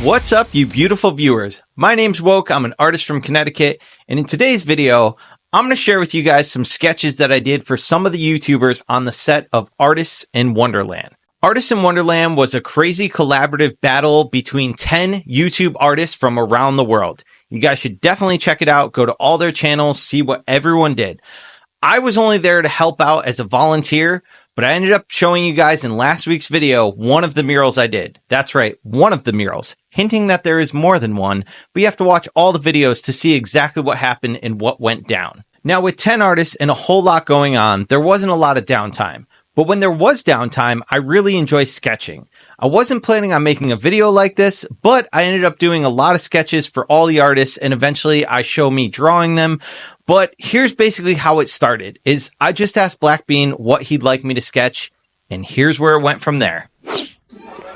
What's up, you beautiful viewers? My name's Woke. I'm an artist from Connecticut, and in today's video, I'm going to share with you guys some sketches that I did for some of the YouTubers on the set of Artists in Wonderland. Artists in Wonderland was a crazy collaborative battle between 10 YouTube artists from around the world. You guys should definitely check it out. Go to all their channels, see what everyone did. I was only there to help out as a volunteer, but I ended up showing you guys in last week's video one of the murals I did. That's right, one of the murals, hinting that there is more than one, but you have to watch all the videos to see exactly what happened and what went down. Now, with 10 artists and a whole lot going on, there wasn't a lot of downtime. But when there was downtime, I really enjoy sketching. I wasn't planning on making a video like this, but I ended up doing a lot of sketches for all the artists, and eventually I show me drawing them. But here's basically how it started, is I just asked Black Bean what he'd like me to sketch, and here's where it went from there.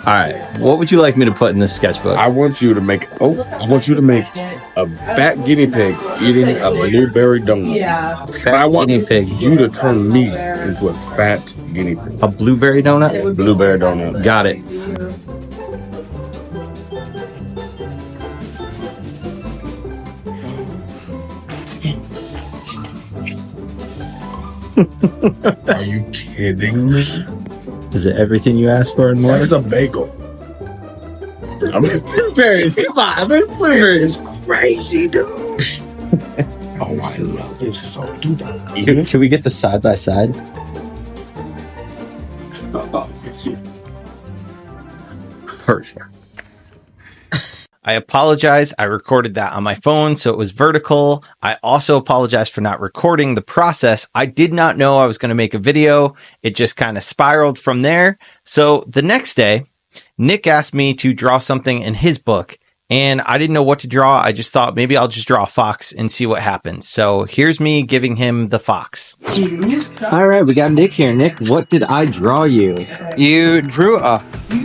All right, what would you like me to put in this sketchbook? I want you to make a fat guinea pig eating a blueberry donut. Yeah. But I want you to turn me into a fat guinea pig. A blueberry donut? Blueberry donut. Got it. Are you kidding me? Is it everything you asked for and more? It's a bagel. I mean, blueberries, come on, blueberries. Crazy, dude. Oh, I love it so. Do that. Can we get the side by side? Perfect. I apologize. I recorded that on my phone, so it was vertical. I also apologize for not recording the process. I did not know I was going to make a video. It just kind of spiraled from there. So the next day, Nick asked me to draw something in his book, and I didn't know what to draw. I just thought maybe I'll just draw a fox and see what happens. So here's me giving him the fox. All right, we got Nick here. Nick, what did I draw you? You drew a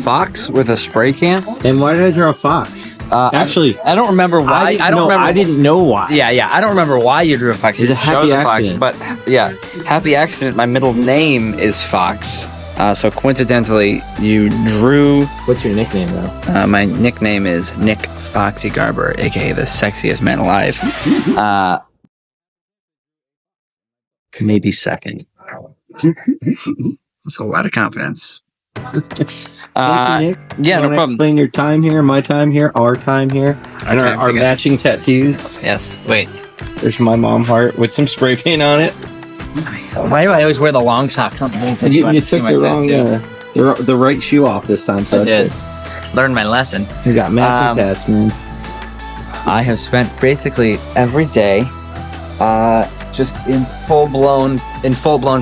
fox with a spray can. And why did I draw a fox? Actually, I don't remember why. I didn't know why. Yeah. I don't remember why you drew a fox. It's a happy accident. But yeah, happy accident. My middle name is Fox. So coincidentally, you drew. What's your nickname though? My nickname is Nick Foxy Garber, aka the sexiest man alive. Maybe second. That's a lot of confidence. Thank you, Nick. Yeah, no problem. Explain your time here, my time here, our time here, and our matching tattoos. Yes. Wait. There's my mom heart with some spray paint on it. Why do I always wear the long socks? You took the right shoe off this time, so that's good. Learned my lesson. You got matching tats, man. I have spent basically every day just in full blown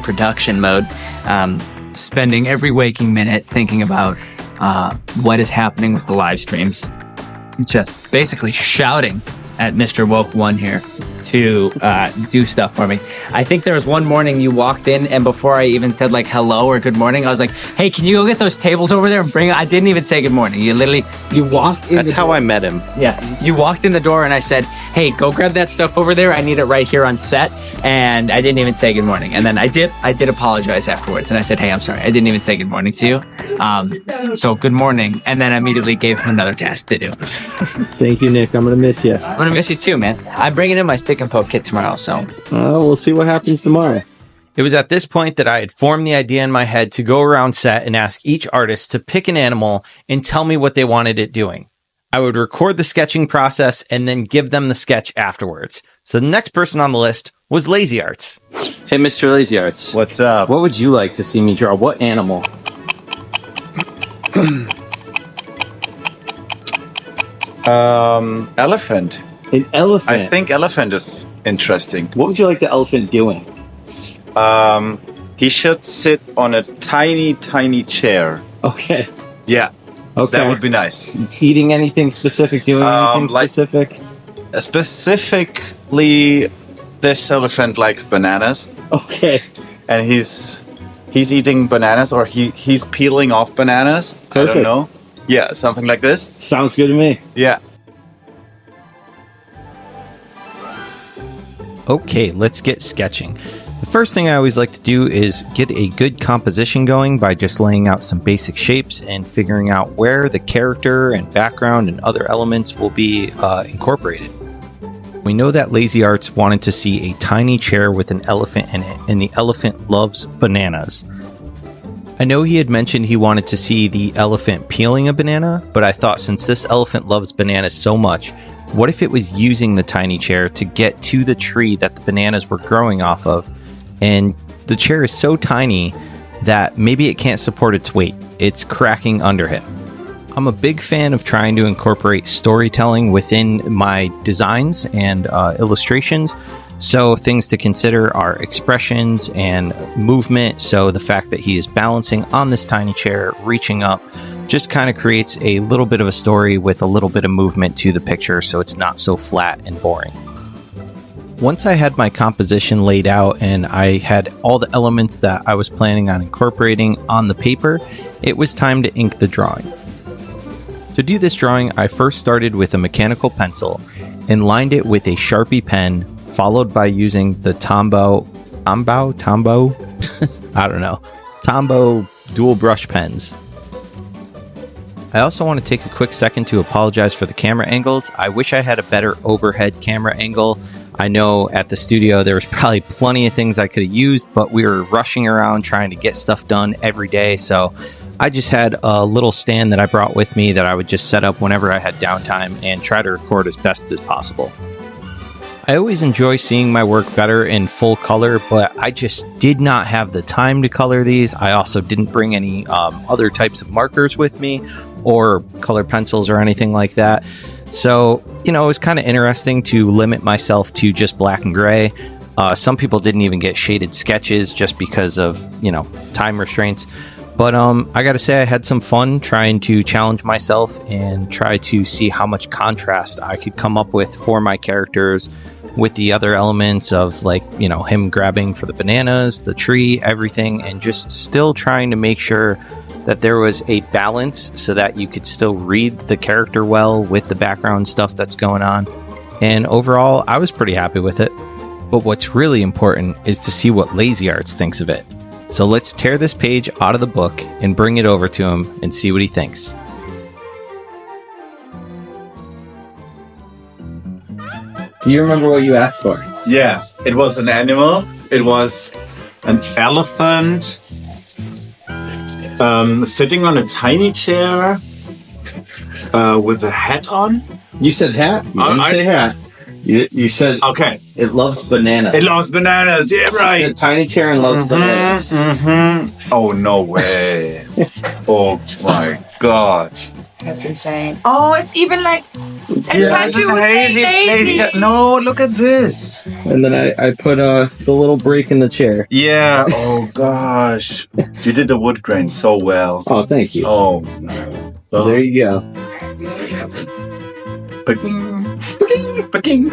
production mode, spending every waking minute thinking about what is happening with the live streams. Just basically shouting at Mr. Woke 1 here to do stuff for me. I think there was one morning you walked in, and before I even said like hello or good morning, I was like, hey, can you go get those tables over there and bring it? I didn't even say good morning. You walked in. That's how I met him. Yeah. You walked in the door and I said, hey, go grab that stuff over there. I need it right here on set. And I didn't even say good morning. And then I did apologize afterwards. And I said, hey, I'm sorry. I didn't even say good morning to you. So good morning. And then I immediately gave him another task to do. Thank you, Nick. I'm going to miss you. I'm going to miss you too, man. I'm bringing in my stick and poke kit tomorrow. So we'll see what happens tomorrow. It was at this point that I had formed the idea in my head to go around set and ask each artist to pick an animal and tell me what they wanted it doing. I would record the sketching process and then give them the sketch afterwards. So the next person on the list was Lazy Arts. Hey, Mr. Lazy Arts. What's up? What would you like to see me draw? What animal? Elephant. An elephant? I think elephant is interesting. What would you like the elephant doing? He should sit on a tiny, tiny chair. Okay. Yeah. Okay. That would be nice. Eating anything specific? Doing anything specific? Specifically, this elephant likes bananas. Okay. And he's eating bananas, or he's peeling off bananas. Perfect. I don't know. Yeah, something like this. Sounds good to me. Yeah. Okay, let's get sketching. The first thing I always like to do is get a good composition going by just laying out some basic shapes and figuring out where the character and background and other elements will be incorporated. We know that Lazy Arts wanted to see a tiny chair with an elephant in it, and the elephant loves bananas. I know he had mentioned he wanted to see the elephant peeling a banana, but I thought since this elephant loves bananas so much, what if it was using the tiny chair to get to the tree that the bananas were growing off of? And the chair is so tiny that maybe it can't support its weight. It's cracking under him. I'm a big fan of trying to incorporate storytelling within my designs and illustrations. So things to consider are expressions and movement. So the fact that he is balancing on this tiny chair, reaching up, just kind of creates a little bit of a story with a little bit of movement to the picture, so it's not so flat and boring. Once I had my composition laid out and I had all the elements that I was planning on incorporating on the paper, it was time to ink the drawing. To do this drawing, I first started with a mechanical pencil and lined it with a Sharpie pen, followed by using the Tombow dual brush pens. I also want to take a quick second to apologize for the camera angles. I wish I had a better overhead camera angle. I know at the studio there was probably plenty of things I could have used, but we were rushing around trying to get stuff done every day, so I just had a little stand that I brought with me that I would just set up whenever I had downtime and try to record as best as possible. I always enjoy seeing my work better in full color, but I just did not have the time to color these. I also didn't bring any other types of markers with me or color pencils or anything like that. So, it was kind of interesting to limit myself to just black and gray. Some people didn't even get shaded sketches just because of, time restraints. But I gotta say, I had some fun trying to challenge myself and try to see how much contrast I could come up with for my characters with the other elements of, him grabbing for the bananas, the tree, everything, and just still trying to make sure that there was a balance so that you could still read the character well with the background stuff that's going on. And overall, I was pretty happy with it. But what's really important is to see what Lazy Arts thinks of it. So let's tear this page out of the book and bring it over to him and see what he thinks. Do you remember what you asked for? Yeah, it was an animal. It was an elephant sitting on a tiny chair with a hat on. You said hat? You didn't say hat. You said okay. It loves bananas. It loves bananas. Yeah, right. It's a tiny chair and loves bananas. Mm-hmm. Oh no way! Oh my god! That's insane. Oh, it's even like tattoo was lazy. No, look at this. And then I put the little break in the chair. Yeah. Oh gosh, you did the wood grain so well. Oh, thank you. Oh. There you go.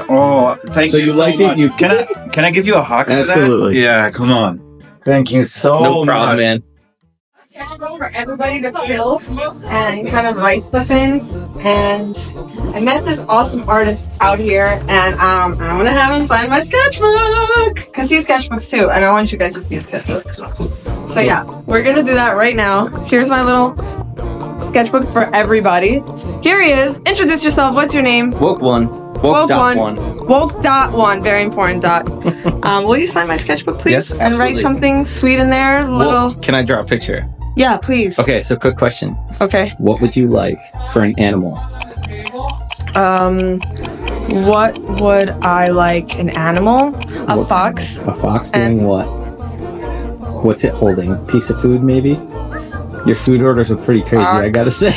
Oh, thank you. So you like much. it? Can I give you a hug? Absolutely. For that? Yeah, come on. Thank you so much. No problem, man. For everybody to fill and kind of write stuff in. And I met this awesome artist out here, and I'm gonna have him sign my sketchbook because he sketchbooks too, and I want you guys to see his sketchbook. So yeah, we're gonna do that right now. Here's my little sketchbook for everybody. Here he is. Introduce yourself. What's your name? Woke one. Woke.1. Very important dot. Will you sign my sketchbook, please? Yes, and write absolutely. something sweet in there. Well, can I draw a picture? Yeah, please. Okay, so quick question. Okay. What would you like for an animal? What would I like? An animal? A fox. A fox doing what? What's it holding? Piece of food, maybe? Your food orders are pretty crazy, Fox. I gotta say.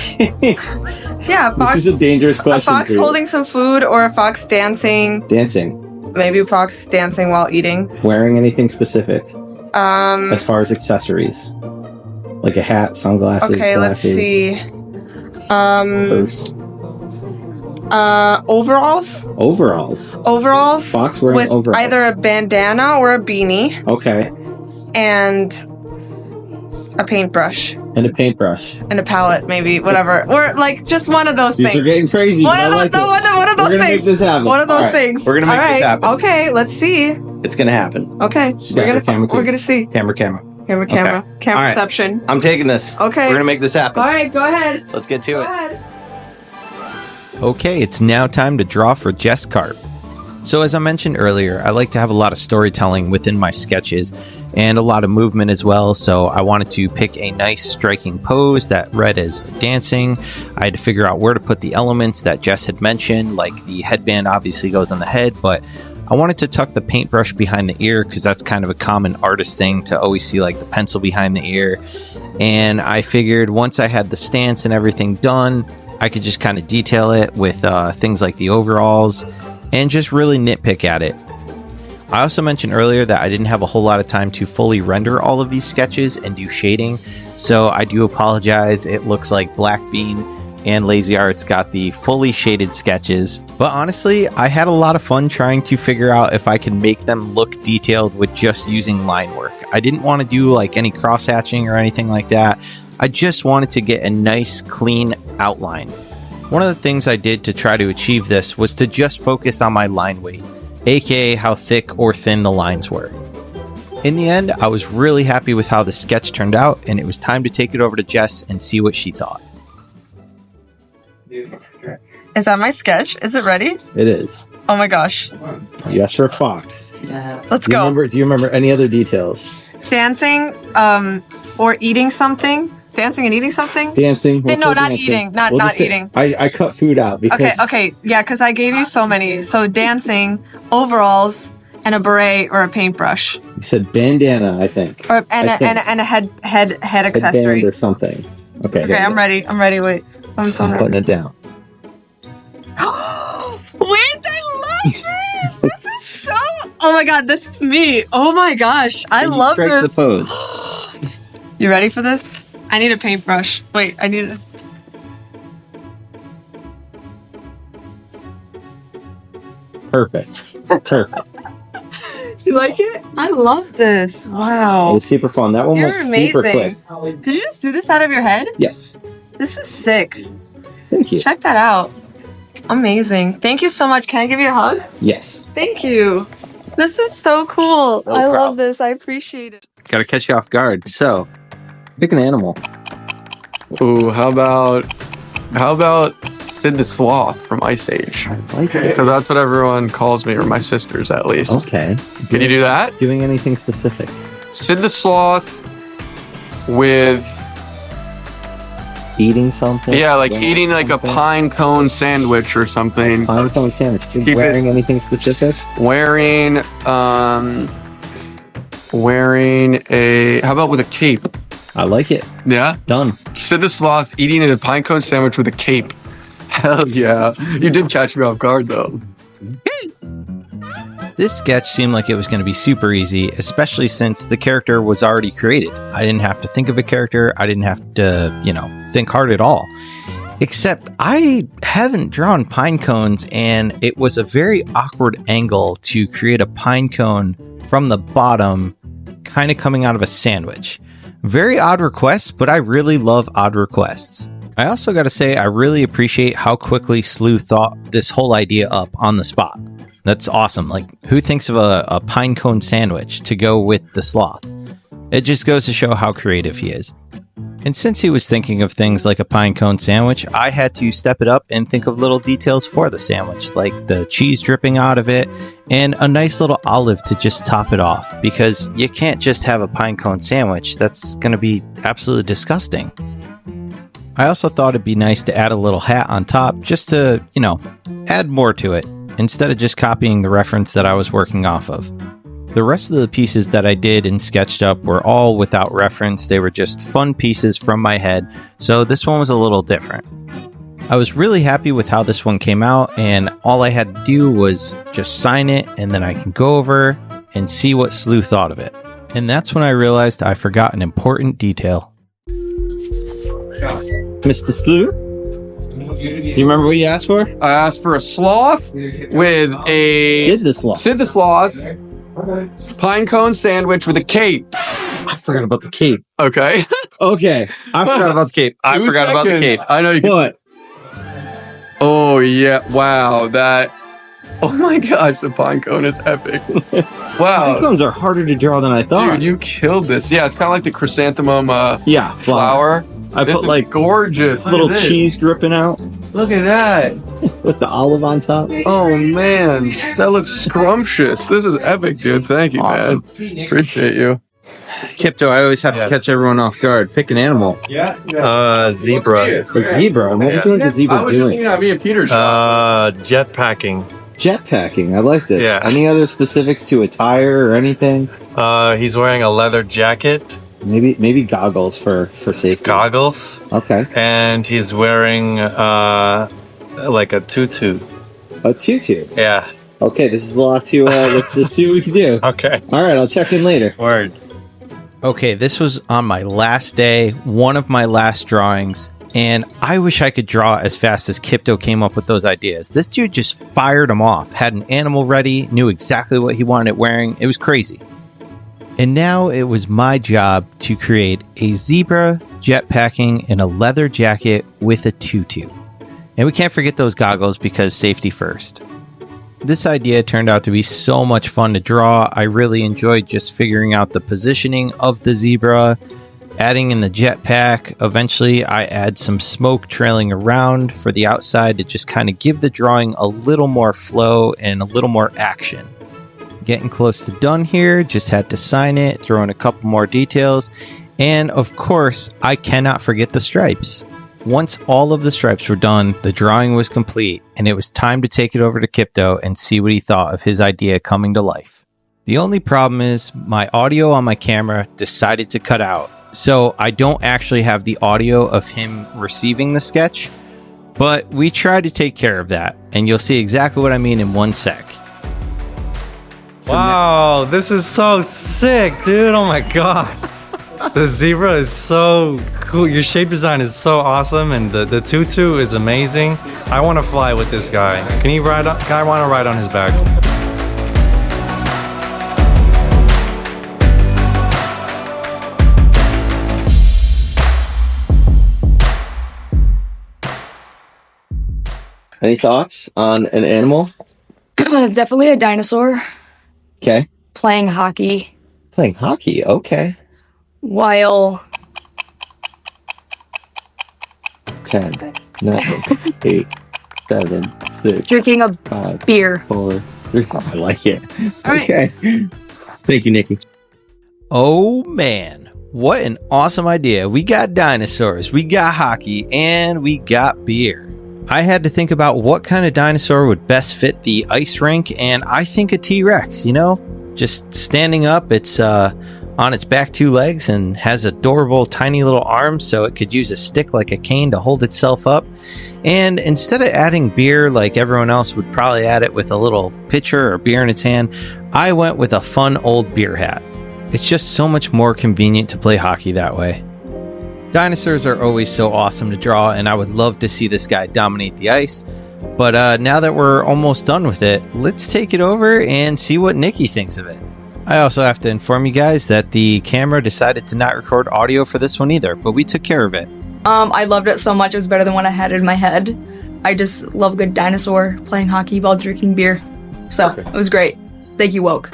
Yeah, a fox. This is a dangerous A question. fox for you. holding some food, or a fox dancing. Dancing. Maybe a fox dancing while eating. Wearing anything specific? As far as accessories. Like a hat, sunglasses, Okay, let's glasses, see. purse. Overalls? Overalls. Overalls? Fox wearing with overalls. either a bandana or a beanie. Okay. And a paintbrush. And a paintbrush. And a palette, maybe. Whatever. Or, like, just one of those These things. are getting crazy. One but of I those, like it. one of those We're gonna things. make this happen. One of those All right. things. We're gonna make All this right. happen. Okay, let's see. It's gonna happen. Okay, Yeah, camera too. we're gonna see. Camera. Camera All right. reception. I'm taking this. Okay. We're gonna make this happen. All right, go ahead. Let's get to Go it. ahead. Okay, it's now time to draw for Jess Carp. So as I mentioned earlier, I like to have a lot of storytelling within my sketches and a lot of movement as well, so I wanted to pick a nice striking pose that read as dancing. I had to figure out where to put the elements that Jess had mentioned, like the headband obviously goes on the head, but I wanted to tuck the paintbrush behind the ear because that's kind of a common artist thing to always see, like the pencil behind the ear. And I figured once I had the stance and everything done, I could just kind of detail it with things like the overalls and just really nitpick at it. I also mentioned earlier that I didn't have a whole lot of time to fully render all of these sketches and do shading, so I do apologize. It looks like Black Bean and Lazy Arts got the fully shaded sketches, but honestly, I had a lot of fun trying to figure out if I could make them look detailed with just using line work. I didn't want to do like any cross hatching or anything like that. I just wanted to get a nice clean outline. One of the things I did to try to achieve this was to just focus on my line weight, aka how thick or thin the lines were. In the end, I was really happy with how the sketch turned out, and it was time to take it over to Jess and see what she thought. Is that my sketch? Is it ready? It is. Oh my gosh. Yes, for a fox. Let's Do you go. remember any other details? Dancing, or eating something. Dancing and eating something. Dancing. We'll No, say not dancing. eating. Not just say- eating. I cut food out because Okay. Yeah, because I gave you so many. So dancing, overalls, and a beret or a paintbrush, you said bandana, I think. or and I think. a head Headband accessory. or something. Okay. Okay, I'm ready. Wait, I'm so I'm nervous. putting it down. Wait, I love this. This is so. Oh my god, this is me. Oh my gosh, I love Strike this. the pose. You ready for this? I need a paintbrush. Wait, I need a. Perfect. You like it? I love this. It Wow. was super fun. That one You're went super amazing. quick. Did you just do this out of your head? Yes. This is sick. Thank you. Check that out. Amazing. Thank you so much. Can I give you a hug? Yes. Thank you. This is so cool. No I love problem. this. I appreciate it. Gotta catch you off guard. So, Pick an animal. Ooh, how about Sid the Sloth from Ice Age? I like it. Because that's what everyone calls me, or my sisters at least. Okay. Can you do that? Doing anything specific? Sid the Sloth with, Eating something? yeah, like Wearing eating like a something? pine cone sandwich or something. Pine cone sandwich. Keep it- Wearing anything specific? Wearing a, how about with a cape? I like it. Yeah? Done. Sid the Sloth eating a pine cone sandwich with a cape. Hell yeah. You did catch me off guard though. this sketch seemed like it was going to be super easy, especially since the character was already created. I didn't have to think of a character. I didn't have to, think hard at all. Except I haven't drawn pine cones, and it was a very awkward angle to create a pine cone from the bottom, kind of coming out of a sandwich. Very odd request, but I really love odd requests. I also got to say, I really appreciate how quickly Slooh thought this whole idea up on the spot. That's awesome. Like, who thinks of a pine cone sandwich to go with the sloth? It just goes to show how creative he is. And since he was thinking of things like a pine cone sandwich, I had to step it up and think of little details for the sandwich, like the cheese dripping out of it and a nice little olive to just top it off, because you can't just have a pine cone sandwich. That's going to be absolutely disgusting. I also thought it'd be nice to add a little hat on top just to, add more to it, instead of just copying the reference that I was working off of. The rest of the pieces that I did and sketched up were all without reference. They were just fun pieces from my head, so this one was a little different. I was really happy with how this one came out, and all I had to do was just sign it, and then I can go over and see what Slooh thought of it. And that's when I realized I forgot an important detail. Mr. Slooh? Do you remember what you asked for? I asked for a sloth with a Sid the Sloth. Sid the Sloth pine cone sandwich with a cape. I forgot about the cape. Okay. Okay. I forgot about the cape. I 2 forgot about the seconds. cape. I know you can. But Oh yeah! Wow, that. Oh my gosh, the pine cone is epic. Wow. Pine cones are harder to draw than I thought. Dude, you killed this. Yeah, it's kind of like the chrysanthemum yeah, flower. I This put is like gorgeous. Look little at this. cheese dripping out Look at that. with the olive on top. Oh man, that looks scrumptious. This is epic, dude. Thank you, Awesome. man. Appreciate you. Kyto, I always have to catch everyone off guard. Pick an animal. Zebra. A zebra. What would you like a I zebra was just doing? thinking of me and Peter's shop. Jetpacking. Jetpacking. I like this. Yeah. Any other specifics to attire or anything? He's wearing a leather jacket, Maybe goggles for safety. goggles, Okay. and he's wearing like a tutu. A tutu. Yeah. Okay, this is a lot to let's see what we can do. Okay. All right, I'll check in later. Word. Okay, this was on my last day, one of my last drawings, and I wish I could draw as fast as Kyto came up with those ideas. This dude just fired them off, had an animal ready, knew exactly what he wanted it wearing. It was crazy. And now it was my job to create a zebra jetpacking in a leather jacket with a tutu. And we can't forget those goggles because safety first. This idea turned out to be so much fun to draw. I really enjoyed just figuring out the positioning of the zebra, adding in the jetpack. Eventually, I add some smoke trailing around for the outside to just kind of give the drawing a little more flow and a little more action. Getting close to done here, just had to sign it, throw in a couple more details, and of course, I cannot forget the stripes. Once all of the stripes were done, the drawing was complete, and it was time to take it over to Kyto and see what he thought of his idea coming to life. The only problem is my audio on my camera decided to cut out, so I don't actually have the audio of him receiving the sketch, but we tried to take care of that, and you'll see exactly what I mean in one sec. Wow, this is so sick, dude. Oh my god. The zebra is so cool. Your shape design is so awesome, and the tutu is amazing. I want to fly with this guy. Can he ride on? I want to ride on his back. Any thoughts on an animal? Definitely a dinosaur Okay. playing hockey Playing hockey. Okay. while 10, 9, 8, 7, 6, drinking a 5, beer. 4, 3. I like it. All right. Okay. Thank you, Nikki. Oh man, what an awesome idea. We got dinosaurs, we got hockey, and we got beer. I had to think about what kind of dinosaur would best fit the ice rink, and I think a T-Rex, just standing up. It's on its back 2 legs and has adorable tiny little arms, so it could use a stick like a cane to hold itself up. And instead of adding beer like everyone else would probably add it with a little pitcher or beer in its hand, I went with a fun old beer hat. It's just so much more convenient to play hockey that way. Dinosaurs are always so awesome to draw, and I would love to see this guy dominate the ice. But now that we're almost done with it, let's take it over and see what Nikki thinks of it. I also have to inform you guys that the camera decided to not record audio for this one either, but we took care of it. I loved it so much. It was better than what I had in my head. I just love a good dinosaur playing hockey while drinking beer. So it was great. Thank you, Woke.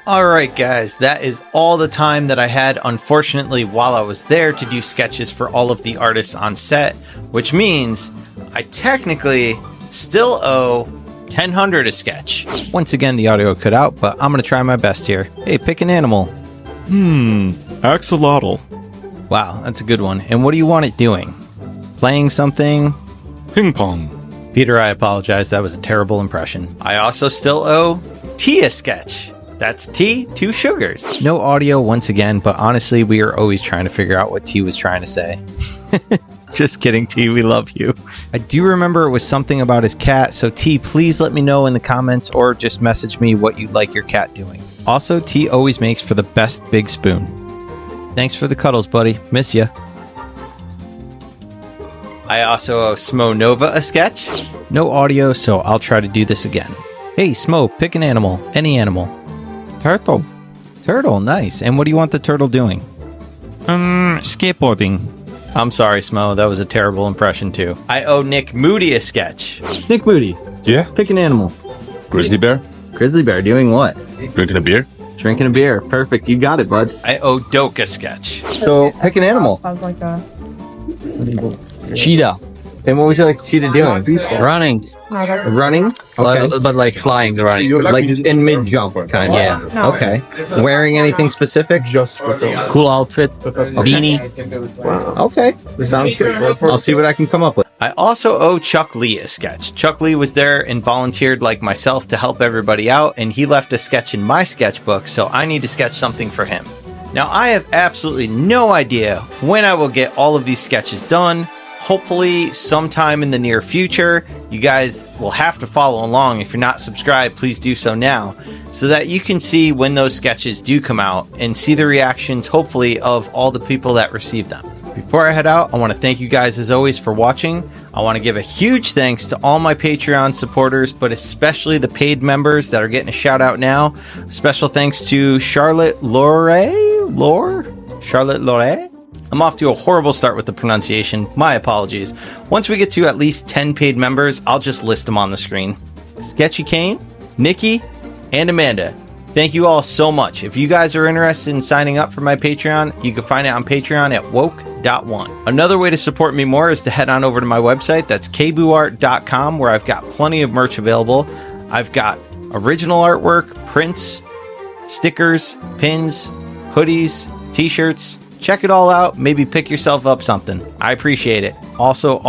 Alright guys, that is all the time that I had, unfortunately, while I was there to do sketches for all of the artists on set, which means I technically still owe 1,000 a sketch. Once again, the audio cut out, but I'm going to try my best here. Hey, pick an animal. Axolotl. Wow, that's a good one. And what do you want it doing? Playing something? Ping pong. Peter, I apologize. That was a terrible impression. I also still owe T a sketch. That's T, 2 sugars. No audio once again, but honestly, we are always trying to figure out what T was trying to say. Just kidding, T, we love you. I do remember it was something about his cat, so T, please let me know in the comments or just message me what you'd like your cat doing. Also, T always makes for the best big spoon. Thanks for the cuddles, buddy. Miss ya. I also owe Smo Nova a sketch. No audio, so I'll try to do this again. Hey, Smo, pick an animal. Any animal. Turtle. Turtle, nice. And what do you want the turtle doing? Skateboarding. I'm sorry, Smo. That was a terrible impression, too. I owe Nick Moody a sketch. Nick Moody, Yeah. pick an animal. Grizzly bear. Grizzly bear doing what? Drinking a beer. Drinking a beer. Perfect. You got it, bud. I owe Doke a sketch. So pick an animal. Sounds like a Cheetah. And what would you like cheetah doing? Running. Running? Okay. But like flying the running. Like in mid jump, kind of. Yeah. Okay. Wearing anything specific? Cool outfit. Beanie. Okay. Sounds good. I'll see what I can come up with. I also owe Chuck Lee a sketch. Chuck Lee was there and volunteered like myself to help everybody out, and he left a sketch in my sketchbook, so I need to sketch something for him. Now, I have absolutely no idea when I will get all of these sketches done. Hopefully sometime in the near future. You guys will have to follow along. If you're not subscribed, please do so now, so that you can see when those sketches do come out and see the reactions, hopefully, of all the people that receive them. Before I head out, I want to thank you guys as always for watching. I want to give a huge thanks to all my Patreon supporters, but especially the paid members that are getting a shout out now. Special thanks to Charlotte Charlotte Lore? I'm off to a horrible start with the pronunciation. My apologies. Once we get to at least 10 paid members, I'll just list them on the screen. Sketchy Kane, Nikki, and Amanda. Thank you all so much. If you guys are interested in signing up for my Patreon, you can find it on Patreon at woke.one. Another way to support me more is to head on over to my website. That's kbuart.com, where I've got plenty of merch available. I've got original artwork, prints, stickers, pins, hoodies, t-shirts. Check it all out. Maybe pick yourself up something. I appreciate it. Also,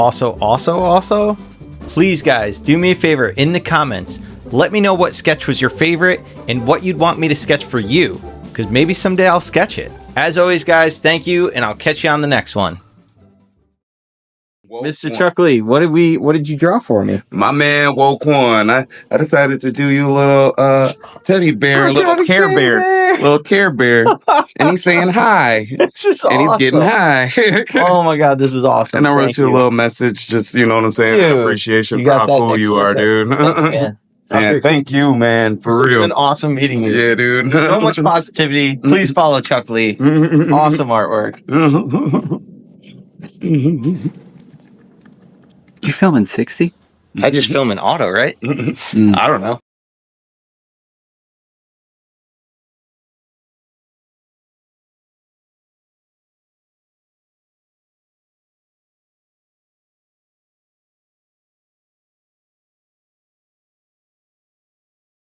please guys, do me a favor in the comments. Let me know what sketch was your favorite and what you'd want me to sketch for you, because maybe someday I'll sketch it. As always, guys, thank you, and I'll catch you on the next one. Mr. Chuck Lee, what did you draw for me? My man Woke One. I decided to do you a little teddy bear, little care bear, and he's saying hi, This is and he's getting high. Oh my god, this is awesome. And I wrote Thank you a little message, just you know what I'm saying, Dude, appreciation you for got how that cool next you one. are, dude. Yeah. Yeah, thank you, man, for It's real. been awesome meeting you. Yeah, dude. So much positivity. Please follow Chuck Lee. Awesome artwork. You filming 60? I just film in auto, right? I don't know.